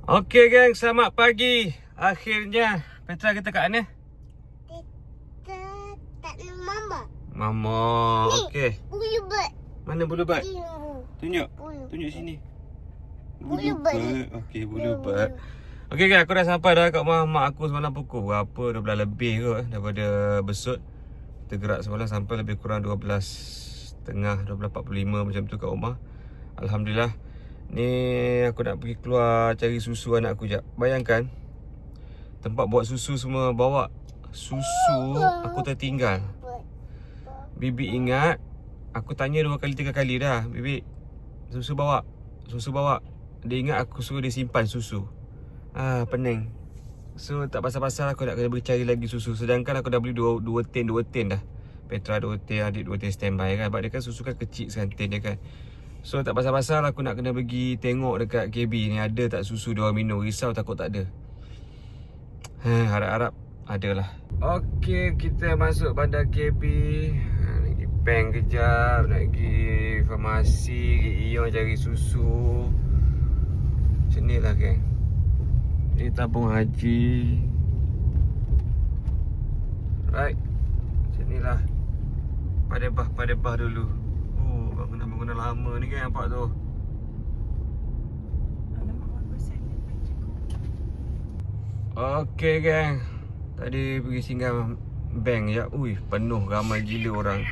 Okey geng, selamat pagi. Akhirnya Petra kita kat mana? Kita tak nak mama. Mama. Okey. Bulu bird. Mana bulu bird? Tunjuk. Bulu. Tunjuk sini. Bulu bird. Okey, bulu bird. Okey geng, aku dah sampai dah kat rumah mak aku semalam pukul berapa? 12 lebih kot daripada besut. Kita gerak semalam sampai lebih kurang 12.30, 12.45 macam tu kat rumah. Alhamdulillah. Ni aku nak pergi keluar cari susu anak aku jap. Bayangkan tempat buat susu semua bawa susu, aku tertinggal. Bibi ingat aku tanya 2 kali 3 kali dah. Bibi, susu bawa. Susu bawa. Dia ingat aku suruh dia simpan susu. Pening. So tak pasal-pasal aku nak kena pergi cari lagi susu. Sedangkan aku dah beli 2 tin dah. Petra 2 tin, adik 2 tin standby kan. Sebab dia kan susu kan kecil sekarang tin dia kan. So tak pasal-pasal aku nak kena pergi tengok dekat KB ni ada tak susu dia orang minum. Risau takut tak ada. Harap-harap adalah. Okey, kita masuk bandar KB. Nak pergi bank kejap, nak pergi farmasi, pergi Ion cari susu. Macam ni lah geng. Ni tabung haji. Right. Macam ni lah. Padebah dulu. Bangunan lama ni kan nampak tu. Okey geng. Tadi pergi singgah bank je. Ui, penuh ramai gila orang.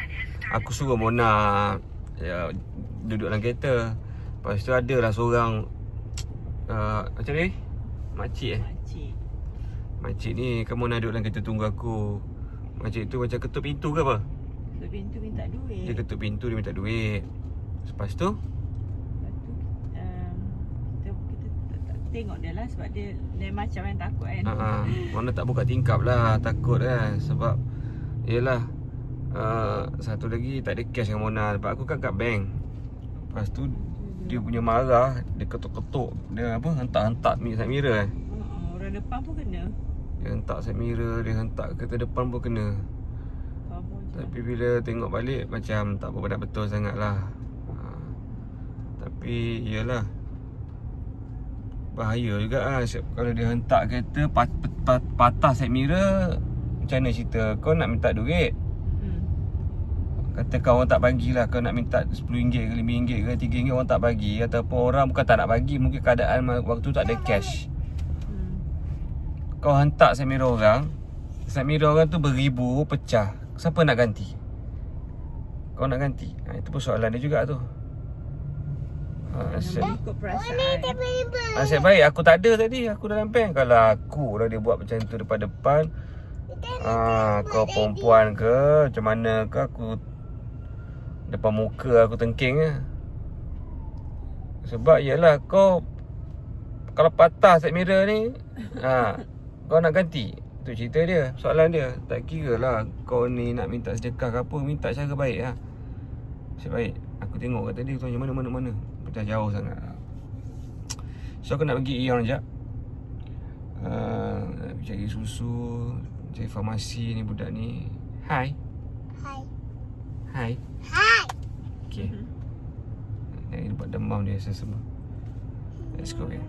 Aku suruh Mona duduk dalam kereta. Lepas tu ada lah seorang macam ni? Makcik Makcik ni kamu nak duduk dalam kereta tunggu aku. Makcik tu macam ketuk pintu ke apa? Ketuk pintu minta duit. Dia ketuk pintu dia minta duit. Lepas tu kita tak tengok dia lah sebab dia macam yang takut kan. Mana tak buka tingkap lah, takut kan. Sebab yelah satu lagi tak ada cash dengan Mona. Sebab aku kan kat bank. Lepas tu dia punya marah. Dia ketuk-ketuk. Dia apa, hentak-hentak side mirror kan. Orang depan pun kena. Dia hentak side mirror. Dia hentak kereta depan pun kena. Tapi bila tengok balik macam tak berapa betul sangat lah. Tapi iyalah, bahaya juga lah. Kalau dia hentak kereta patah side mirror, macam mana cerita? Kau nak minta duit, kata kau orang tak bagilah. Kau nak minta RM10 ke RM5 ke RM3 orang tak bagi. Ataupun orang bukan tak nak bagi, mungkin keadaan waktu tu tak ada cash. Kau hentak side mirror orang. Side mirror orang tu beribu pecah. Siapa nak ganti? Kau nak ganti? Itu persoalan dia juga tu. Ikut perasaan. Nasib baik aku tak ada tadi. Aku dalam bank. Kalau aku lah dia buat macam tu depan-depan. Kau perempuan ke? Macam mana ke aku depan muka aku tengking ke? Sebab yelah kau kalau patah side mirror ni kau nak ganti. Itu cerita dia, soalan dia. Tak kira lah kau ni nak minta sedekah ke apa, minta cara baik lah. Nasib baik aku tengok kat tadi tu macam mana dah jauh sangat. So aku nak pergi Ion sekejap. Nak cari susu, cari farmasi ni budak ni. Hai. Okay. Nak buat demam dia semua. Let's go okay.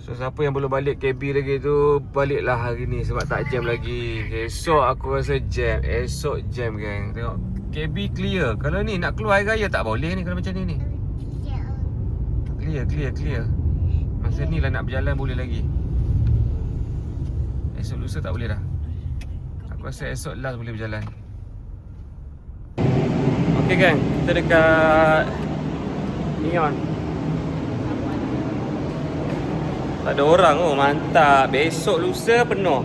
So siapa yang belum balik KB lagi tu, baliklah hari ni sebab tak jam lagi. Esok aku rasa jam. Esok jam gang. Tengok KB clear. Kalau ni nak keluar hari raya tak boleh ni kalau macam ni. Clear. Masa ni lah nak berjalan boleh lagi. Esok lusa tak boleh dah. Aku rasa esok last boleh berjalan. Okay gang, kita dekat Ion. Tak ada orang mantap. Besok lusa penuh.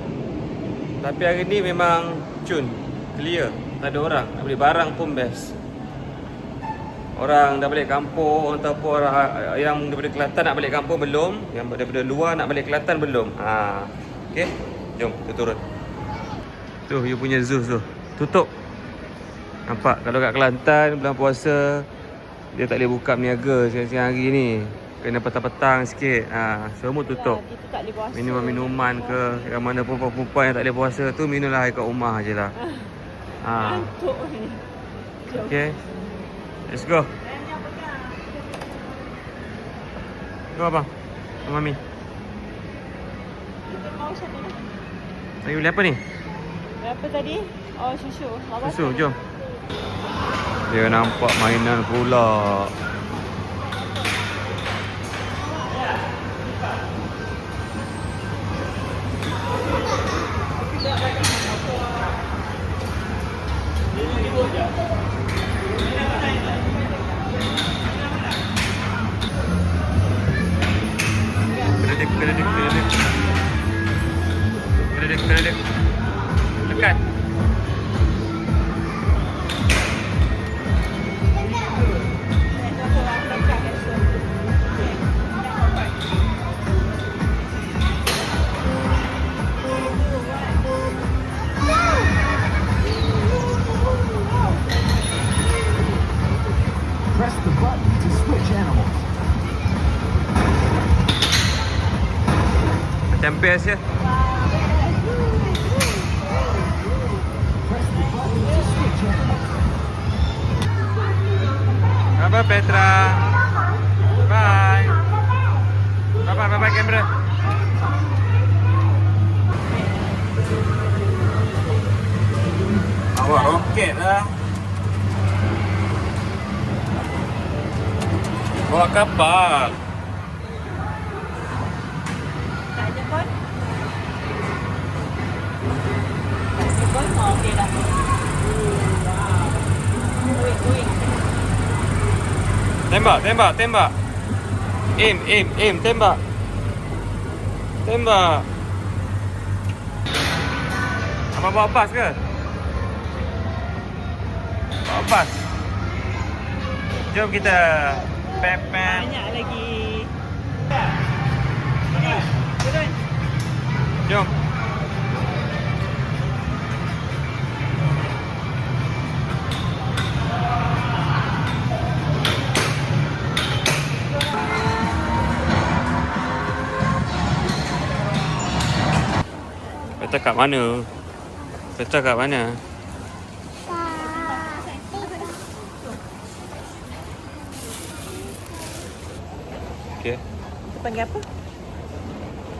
Tapi hari ni memang cun, clear. Tak ada orang. Nak beli barang pun best. Orang dah balik kampung ataupun orang yang daripada Kelantan nak balik kampung belum. Yang daripada luar nak balik Kelantan belum. Okay, jom kita turun. Tu you punya zoo tu. Tutup. Nampak kalau kat Kelantan bulan puasa dia tak boleh buka berniaga siang-siang hari ni. Kena petang-petang sikit. Semua tutup. Minuman-minuman ke, yang mana perempuan yang tak boleh puasa tu minumlah air kat rumah je lah. Ngantuk ni. Okay, let's go. Go abang. Mami. Kita mau macam mana? Lagi beli apa ni? Berapa tadi? Oh, susu. Apa? Susu, jom. Dia nampak mainan pula. Kredit. Tekan. Press the button to switch animals. Macam best je. Press the button to switch animals. Apa Petra? Bye. Bye kamera. Awak roket lah. Bawa kapal. Tak ada pun. Tak ada pun. Oh, okey dah. Wait. Tembak. Aim, tembak. Apa bawa bas ke? Bawa bas. Jom kita. Pepen. Banyak lagi. Ni, turun. Jom. Petra kat mana? Okey. Kita panggil apa?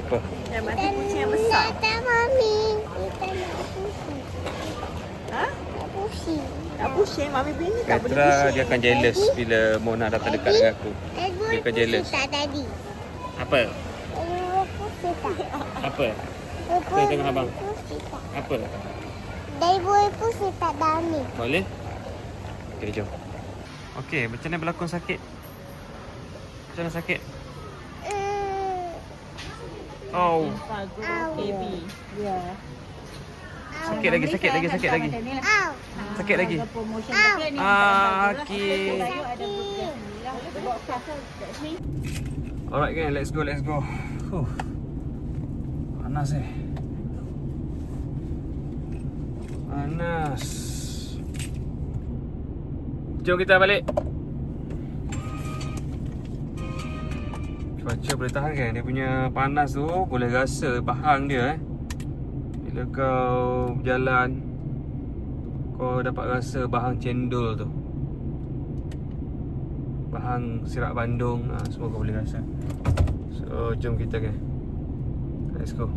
Apa? Yang mati kucing yang besar. Tak, Mami. Kita nak pusing. Ha? Nak pusing. Tak pusing. Mami bini tak boleh Petra pusing. dia akan jealous bila Mona datang dekat dengan aku. Dia akan jealous. Tak tadi. Apa? Pusing tak? Apa? Boleh tengok abang. Pusing tak? Apa? Dia boleh pusing tak dalam ni. Boleh? Okey, jom. Okey, macam mana berlakon sakit? Macam mana sakit? Oh, Bagus. Au. Baby. Ya. sakit lagi. Au. Sakit lagi. Promotion Au. dekat ni. Okey. Bayu ada bukan. Bawa kasar kat sini. Alright gang, let's go. Panas Panas. Jom kita balik. Cuaca boleh tahan kan? Dia punya panas tu boleh rasa bahang dia Bila kau berjalan, kau dapat rasa bahang cendol tu, bahang sirap Bandung, semua kau boleh rasa. So jom kita kan. Let's go.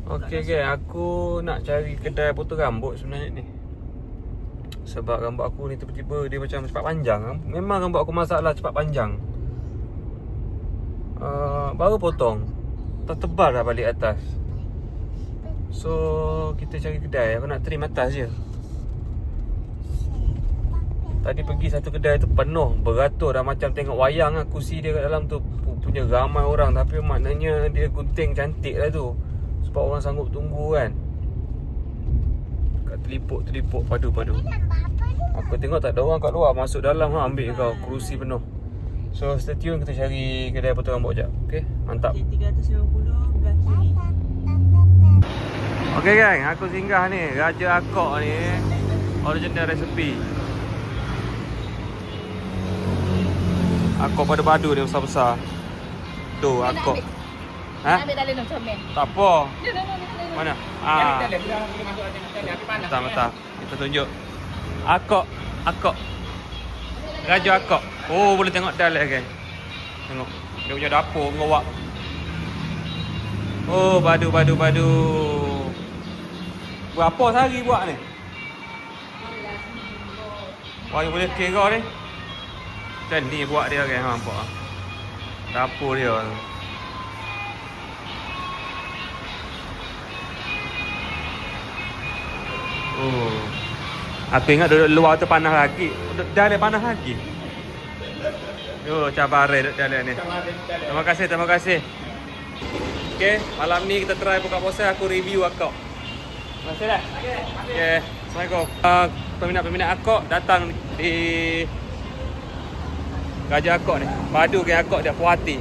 Okay guys, aku nak cari kedai potong rambut sebenarnya ni. Sebab rambut aku ni tiba-tiba dia macam cepat panjang. Memang rambut aku masalah cepat panjang. Baru potong, tertebal dah balik atas. So kita cari kedai. Aku nak trim atas je. Tadi pergi satu kedai tu penuh, beratur dah macam tengok wayang lah. Kursi dia kat dalam tu punya ramai orang. Tapi maknanya dia gunting cantik lah tu, sebab orang sanggup tunggu kan. Kat telipuk padu-padu. Aku tengok tak ada orang kat luar, masuk dalam ambil kau, kerusi penuh. So stay tune, kita cari kedai potong rambut sekejap. Okay, mantap. Okay, 350 belah kiri. Okay gang, aku singgah ni Raja Akok ni, original recipe. Akok padu-padu dia besar-besar. Tu akok. Ha? Ambil dalam comel. Tak apa. No. Mana? Betul. Kita tunjuk. Akok. Raja akok. Oh, boleh tengok dalam kan. Tengok. Dia punya dapur ngawak. Oh, badu. Berapa sehari buat ni? Wah, yang boleh kira ni. Macam ni buat dia kan, nampak. Dapur dia. Oh. Aku ingat duduk luar tu panas lagi. Dalam panas lagi. Yo, cabaran duduk dalam ni. Terima kasih. Okey, malam ni kita try buka puasa, aku review akok. Terima kasih dah. Okey, Assalamualaikum. Peminat-peminat akok datang di Raja Akok ni. Padu ke akok dia puas hati.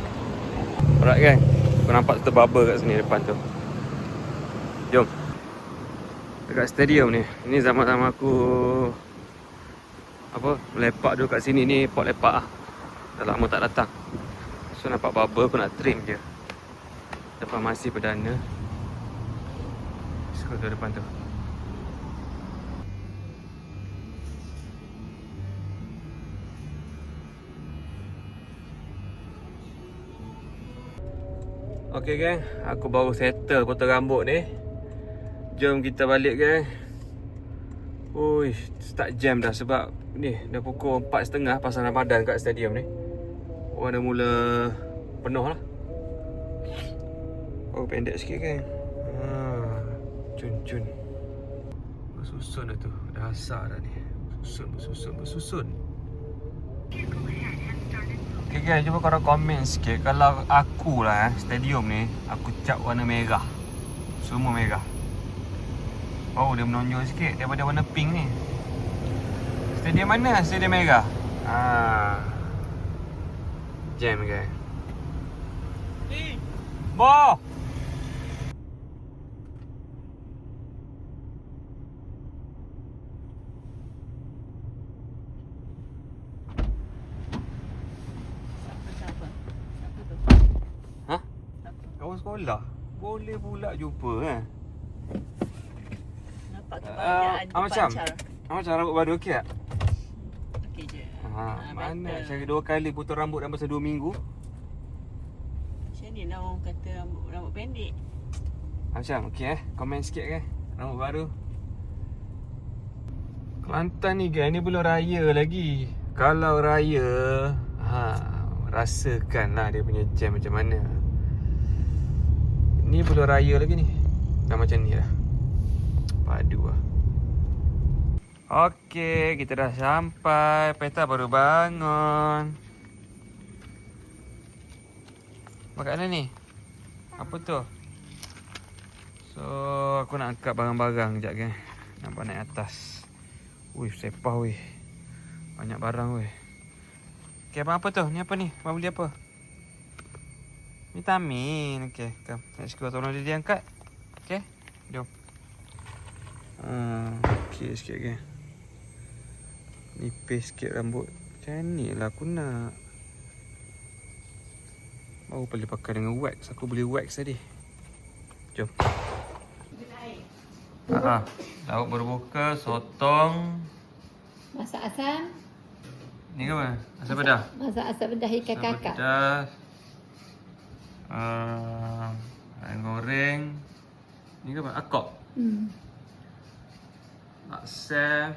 Alright kan. Aku nampak terbaba kat sini depan tu. Jom. Dekat stadium ni. Ini zaman-zaman aku melepak dulu kat sini ni, pot lepak ah. Dah lama tak datang. So nampak barber aku nak trim je. Depan masih perdana. Sekolah tu depan tu. Okay gang, aku baru settle potong rambut ni. Jom kita balik gang. Ui, start jam dah sebab ni dah pukul 4.30 pasal Ramadan kat stadium ni. Orang dah mula penuh lah. Oh, pendek sikit kan. Cun. Bersusun dah tu. Dah asar dah ni. Bersusun. Okay guys, cuba korang komen sikit. Kalau aku lah stadium ni, aku cat warna merah. Semua merah. Oh, dia menonjol sikit daripada warna pink ni. Stadium mana? Stadium merah. Jam guys. Bo! Ha? Kawan sekolah? Boleh pula jumpa kan? Nampak kebahagiaan macam rambut baru okey tak? Okey je. Mana cara 2 kali potong rambut dalam masa 2 minggu? Macam ni lah orang kata rambut pendek. Macam okey komen sikit kan? Rambut baru. Kelantan ni guys, ni belum raya lagi. Kalau raya, rasakanlah dia punya jam macam mana. Ni belum raya lagi ni. Dah macam ni lah. Padu lah. Okey, kita dah sampai. Peta baru bangun. Makanan ni? Apa tu? So, aku nak angkat barang-barang sekejap kan. Nampak naik atas. Ui, sepah weh. Banyak barang weh. Okay, abang apa tu? Ni apa ni? Abang beli apa? Vitamin. Okay, come. Let's go. Tolong dia angkat. Okay, jom. Okay, sikit kan. Nipis sikit rambut. Macam ni lah aku nak. Baru boleh pakai dengan wax. Aku beli wax tadi. Jom. Lauk berbuka, sotong. Masak asam. Ni ke apa? Asam pedas? Masak asam pedas ikan kakak. Asam pedas. Ayam goreng. Ni ke apa? Akok. Asam.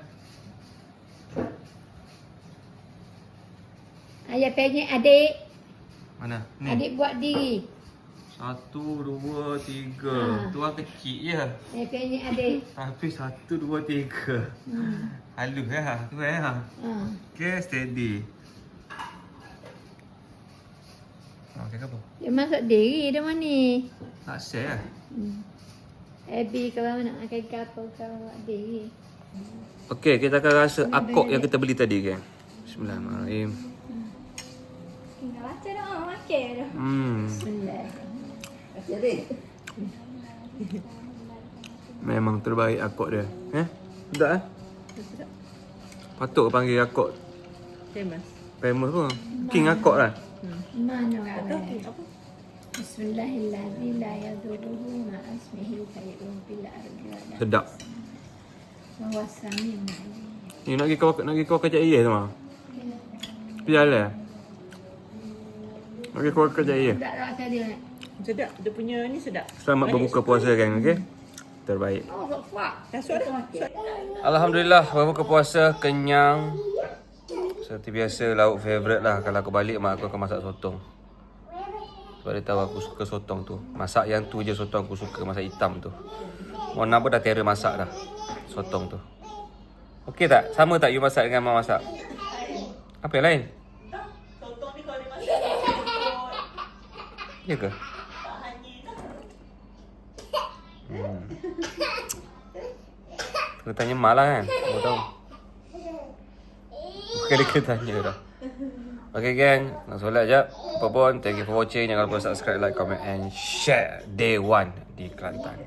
Ayah penyek adik. Mana? Ni. Adik buat diri. 1, 2, 3. Tu orang kecil je. Ayah penyek adik. Tapi 1, 2, 3. Halus lah. Tu lah. Okay, steady. Okay ke apa? Dia masak diri dia mana ni. Nak share lah. Abby kalau nak makan kapal kalau buat diri. Okay, kita akan rasa akok yang kita beli tadi kan. Bismillahirrahmanirrahim. Tinggal baca dah, makan dah. Bismillah. Memang terbaik akok dia. Sedap eh? Patut panggil akok Famous. famous pun. King akok lah. Mana Tak tahu apa. Bismillahirrahmanirrahim. La yadurruhu ma asmihi syai'un fil ardi wa la Sedap. wa huwa samiun alim. Ni nak pergi kau kerja iya tu mah. Pergi jalan. Nak pergi kau kerja iya. Tak rasa dia. Sedap. Dia punya ni sedap. Selamat berbuka puasa kan, okey? Terbaik. Oh, kuat. Dah suara. Alhamdulillah berbuka puasa kenyang. Seperti biasa lauk favourite lah. Kalau aku balik mak aku akan masak sotong. Sebab dia tahu aku suka sotong tu. Masak yang tu je sotong aku suka, masak hitam tu. Mona pun dah terror masak dah sotong tu. Okey tak? Sama tak you masak dengan mak masak? Apa yang lain? Sotong ni kalau dia masak. Ya ke? Tak hanya dah. Kena tanya mak lah kan? Aku tahu. Bukan dia kena tanya dah. Okay gang, nak solat jap. Apa pun, thank you for watching. Jangan lupa subscribe, like, comment and share. Day 1 di Kelantan.